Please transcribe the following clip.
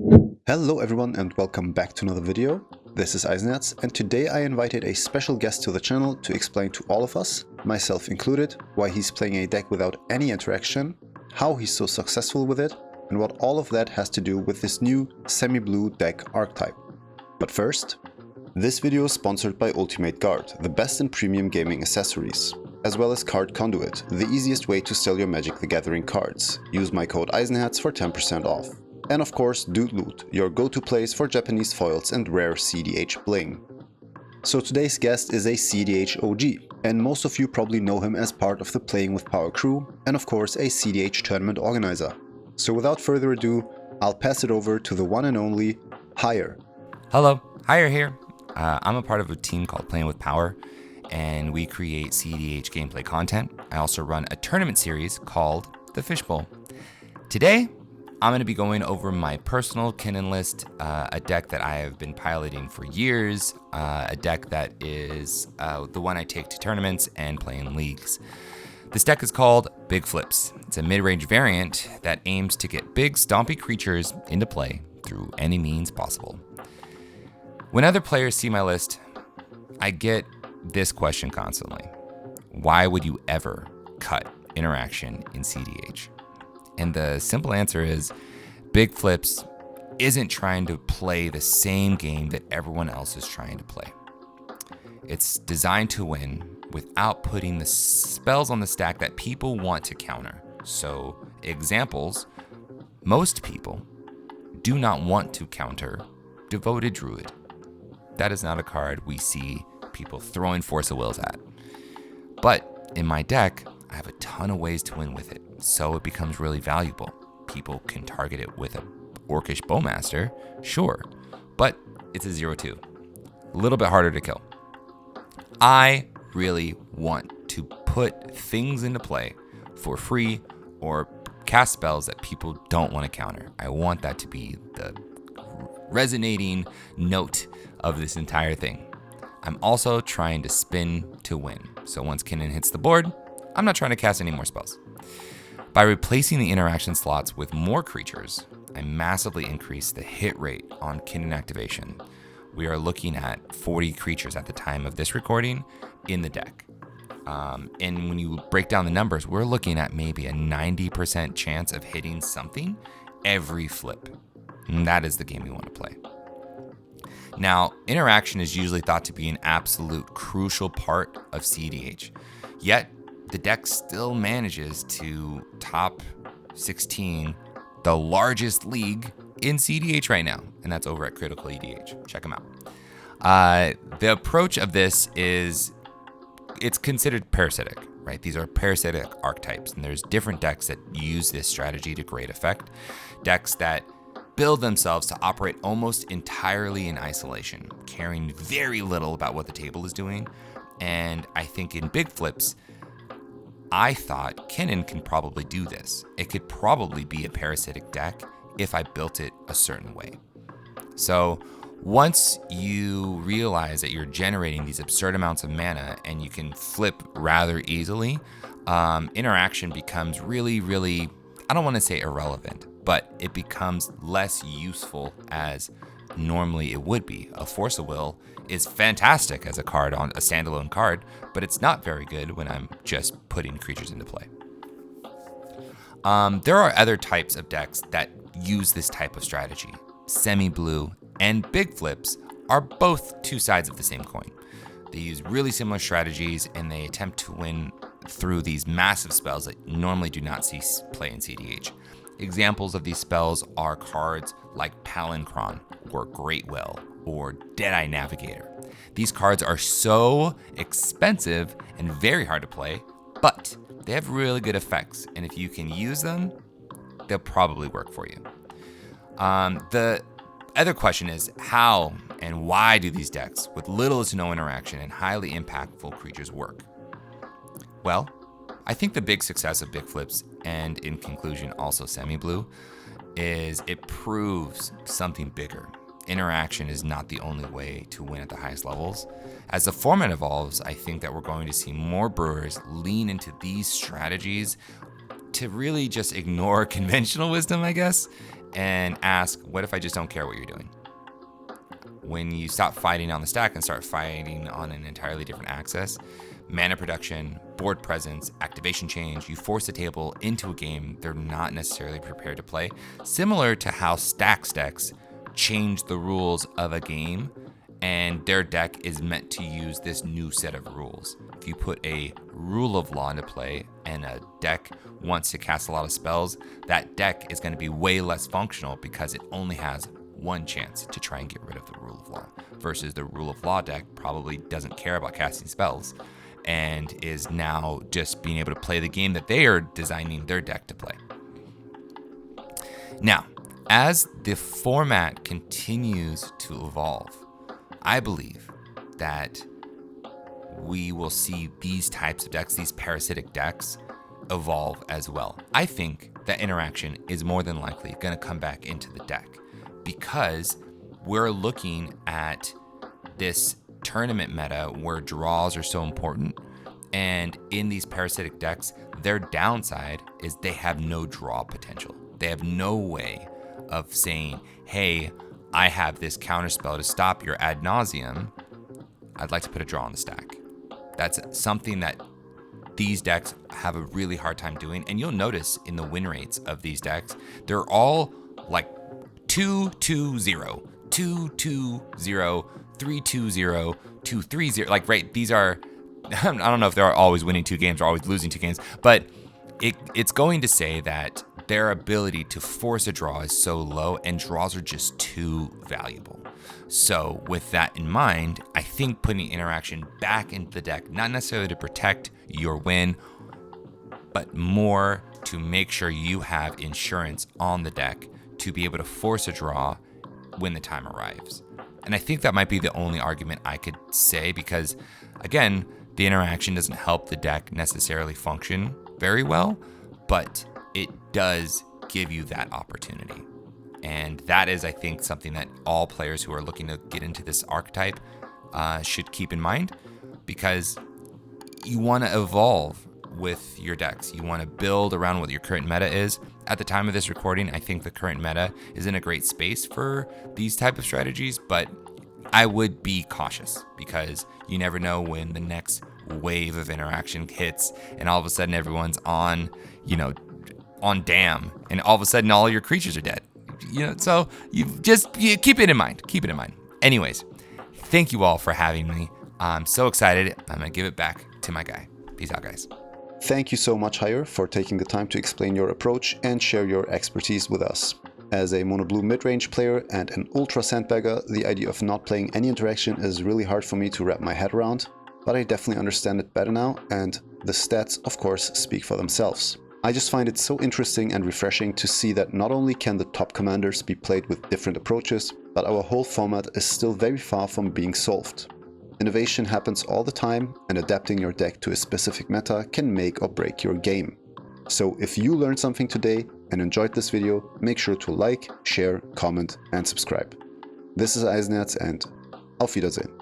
Hello everyone and welcome back to another video. This is Eisenherz and today I invited a special guest to the channel to explain to all of us, myself included, why he's playing a deck without any interaction, how he's so successful with it, and what all of that has to do with this new semi-blue deck archetype. But first, this video is sponsored by Ultimate Guard, the best in premium gaming accessories, as well as Card Conduit, the easiest way to sell your Magic the Gathering cards. Use my code Eisenherz for 10% off. And of course, Dude Loot, your go-to place for Japanese foils and rare cEDH bling. So today's guest is a cEDH OG, and most of you probably know him as part of the Playing with Power crew, and of course a cEDH tournament organizer. So without further ado, I'll pass it over to the one and only Higher. Hello, Higher here. I'm a part of a team called Playing with Power, and we create cEDH gameplay content. I also run a tournament series called The Fishbowl. Today, I'm going to be going over my personal Kinnan list, a deck that I have been piloting for years, a deck that is the one I take to tournaments and play in leagues. This deck is called Big Flips. It's a mid-range variant that aims to get big, stompy creatures into play through any means possible. When other players see my list, I get this question constantly. Why would you ever cut interaction in cEDH? And the simple answer is, Big Flips isn't trying to play the same game that everyone else is trying to play. It's designed to win without putting the spells on the stack that people want to counter. So, examples, most people do not want to counter Devoted Druid. That is not a card we see people throwing Force of Wills at. But in my deck, I have a ton of ways to win with it, so it becomes really valuable. People can target it with a Orcish Bowmaster, sure, but it's a 0/2. A little bit harder to kill. I really want to put things into play for free or cast spells that people don't want to counter. I want that to be the resonating note of this entire thing. I'm also trying to spin to win, so once Kinnan hits the board, I'm not trying to cast any more spells. By replacing the interaction slots with more creatures, I massively increase the hit rate on Kinnan activation. We are looking at 40 creatures at the time of this recording in the deck. And when you break down the numbers, we're looking at maybe a 90% chance of hitting something every flip. And that is the game we want to play. Now, interaction is usually thought to be an absolute crucial part of cEDH, yet the deck still manages to top 16, the largest league in cEDH right now, and that's over at Critical EDH. Check them out. The approach of this is, it's considered parasitic, right? These are parasitic archetypes, and there's different decks that use this strategy to great effect. Decks that build themselves to operate almost entirely in isolation, caring very little about what the table is doing. And I think in Big Flips, I thought Kinnan can probably do this. It could probably be a parasitic deck if I built it a certain way. So once you realize that you're generating these absurd amounts of mana and you can flip rather easily, interaction becomes really, I don't want to say irrelevant, but it becomes less useful as normally it would be. A Force of Will is fantastic as a card on a standalone card, but it's not very good when I'm just putting creatures into play. There are other types of decks that use this type of strategy. Semi-blue and Big Flips are both two sides of the same coin. They use really similar strategies and they attempt to win through these massive spells that normally do not see play in cEDH. Examples of these spells are cards like Palancron or Greatwell or Deadeye Navigator. These cards are so expensive and very hard to play, but they have really good effects, and if you can use them, they'll probably work for you. The other question is, how and why do these decks with little to no interaction and highly impactful creatures work? Well, I think the big success of Big Flips, and in conclusion also semi-blue, is it proves something bigger. Interaction is not the only way to win at the highest levels. As the format evolves, I think that we're going to see more brewers lean into these strategies to really just ignore conventional wisdom, I guess, and ask, what if I just don't care what you're doing? When you stop fighting on the stack and start fighting on an entirely different axis, mana production, board presence, activation change, you force the table into a game they're not necessarily prepared to play. Similar to how Stacks decks change the rules of a game, and their deck is meant to use this new set of rules. If you put a rule of law into play and a deck wants to cast a lot of spells, that deck is going to be way less functional because it only has one chance to try and get rid of the rule of law, versus the rule of law deck probably doesn't care about casting spells and is now just being able to play the game that they are designing their deck to play. Now, as the format continues to evolve, I believe that we will see these types of decks, these parasitic decks, evolve as well. I think that interaction is more than likely going to come back into the deck because we're looking at this tournament meta where draws are so important. And in these parasitic decks, their downside is they have no draw potential. They have no way of saying, hey, I have this counterspell to stop your ad nauseum. I'd like to put a draw on the stack. That's something that these decks have a really hard time doing. And you'll notice in the win rates of these decks, they're all like 2-2-0, 2-2-0, 3-2-0, 2-3-0. Like, right, these are, I don't know if they're always winning 2 games or always losing 2 games, but it's going to say that their ability to force a draw is so low and draws are just too valuable. So with that in mind, I think putting interaction back into the deck, not necessarily to protect your win, but more to make sure you have insurance on the deck to be able to force a draw when the time arrives. And I think that might be the only argument I could say because, again, the interaction doesn't help the deck necessarily function very well, but it does give you that opportunity. And that is, I think, something that all players who are looking to get into this archetype should keep in mind, because you want to evolve with your decks. You want to build around what your current meta is. At the time of this recording, I think the current meta is in a great space for these type of strategies, but I would be cautious because you never know when the next wave of interaction hits and all of a sudden everyone's on dam and all of a sudden all your creatures are dead. So you keep it in mind. Keep it in mind. Anyways, thank you all for having me. I'm so excited. I'm going to give it back to my guy. Peace out, guys. Thank you so much, Hire, for taking the time to explain your approach and share your expertise with us. As a mono-blue mid-range player and an ultra sandbagger, the idea of not playing any interaction is really hard for me to wrap my head around, but I definitely understand it better now, and the stats, of course, speak for themselves. I just find it so interesting and refreshing to see that not only can the top commanders be played with different approaches, but our whole format is still very far from being solved. Innovation happens all the time, and adapting your deck to a specific meta can make or break your game. So if you learned something today and enjoyed this video, make sure to like, share, comment and subscribe. This is Eisenherz and auf Wiedersehen.